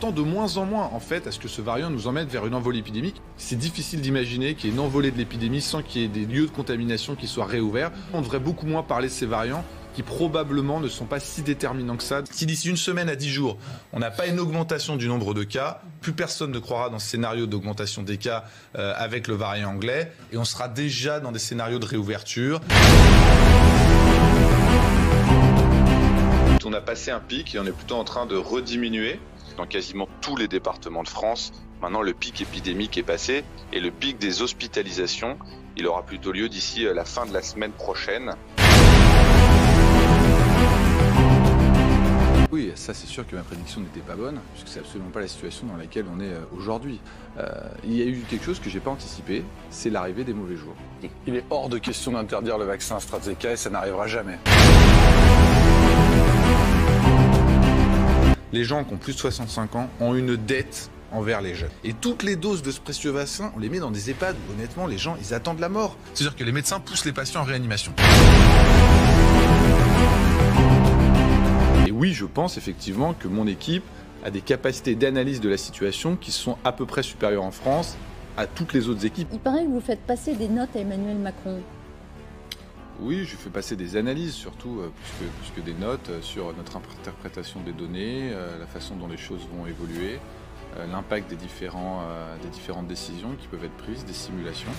s'attend de moins en moins en fait à ce que ce variant nous emmène vers une envolée épidémique. C'est difficile d'imaginer qu'il y ait une envolée de l'épidémie sans qu'il y ait des lieux de contamination qui soient réouverts. On devrait beaucoup moins parler de ces variants qui probablement ne sont pas si déterminants que ça. Si d'ici une semaine à 10 jours, on n'a pas une augmentation du nombre de cas, plus personne ne croira dans ce scénario d'augmentation des cas avec le variant anglais, et on sera déjà dans des scénarios de réouverture. On a passé un pic et on est plutôt en train de rediminuer dans quasiment tous les départements de France. Maintenant, le pic épidémique est passé et le pic des hospitalisations, il aura plutôt lieu d'ici la fin de la semaine prochaine. Oui, ça c'est sûr que ma prédiction n'était pas bonne, puisque c'est absolument pas la situation dans laquelle on est aujourd'hui. Il y a eu quelque chose que j'ai pas anticipé, c'est l'arrivée des mauvais jours. Il est hors de question d'interdire le vaccin AstraZeneca et ça n'arrivera jamais. Les gens qui ont plus de 65 ans ont une dette envers les jeunes. Et toutes les doses de ce précieux vaccin, on les met dans des EHPAD où honnêtement les gens ils attendent la mort. C'est-à-dire que les médecins poussent les patients en réanimation. Et oui, je pense effectivement que mon équipe a des capacités d'analyse de la situation qui sont à peu près supérieures en France à toutes les autres équipes. Il paraît que vous faites passer des notes à Emmanuel Macron. Oui, je fais passer des analyses surtout, plus que des notes, sur notre interprétation des données, la façon dont les choses vont évoluer, l'impact des différentes décisions qui peuvent être prises, des simulations.